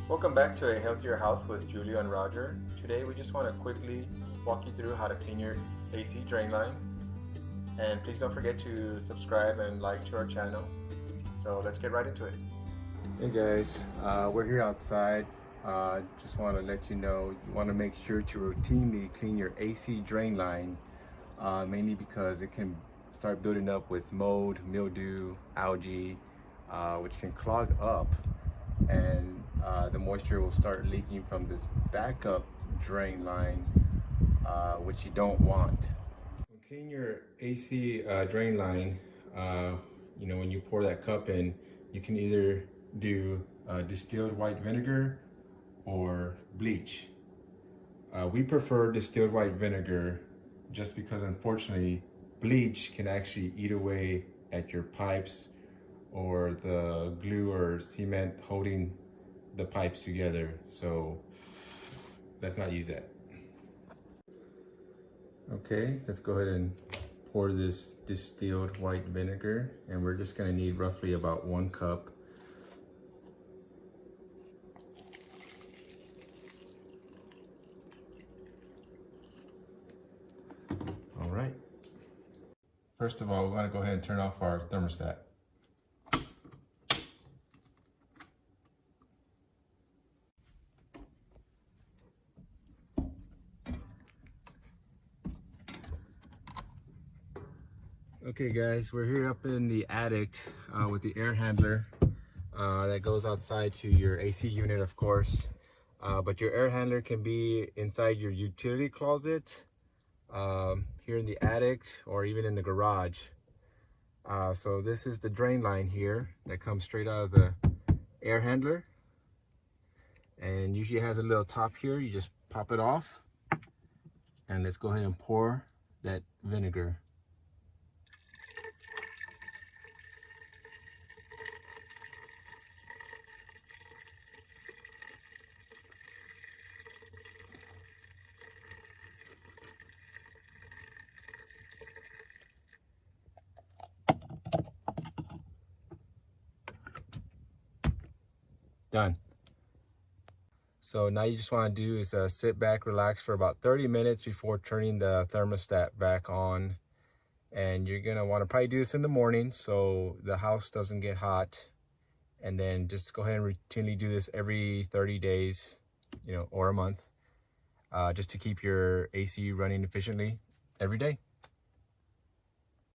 Welcome back to A Healthier House with Julia and Roger. Today we just want to quickly walk you through how to clean your AC drain line. And please don't forget to subscribe and like to our channel. So let's get right into it. Hey guys, we're here outside. Just want to let you know you want to make sure to routinely clean your AC drain line, mainly because it can start building up with mold, mildew, algae, which can clog up, and the moisture will start leaking from this backup drain line, which you don't want. Clean your AC drain line. When you pour that cup in, you can either do distilled white vinegar or bleach. We prefer distilled white vinegar just because, unfortunately, bleach can actually eat away at your pipes or the glue or cement holding the pipes together. So let's not use that. Okay, let's go ahead and pour this distilled white vinegar, and we're just going to need roughly about 1 cup. All right. First of all, we're going to go ahead and turn off our thermostat. Okay guys, we're here up in the attic with the air handler that goes outside to your AC unit, of course. But your air handler can be inside your utility closet, here in the attic, or even in the garage. So this is the drain line here that comes straight out of the air handler. And usually has a little top here. You just pop it off. And let's go ahead and pour that vinegar. Done. So now you just want to do is sit back, relax for about 30 minutes before turning the thermostat back on. And you're going to want to probably do this in the morning so the house doesn't get hot. And then just go ahead and routinely do this every 30 days, or a month, just to keep your AC running efficiently every day.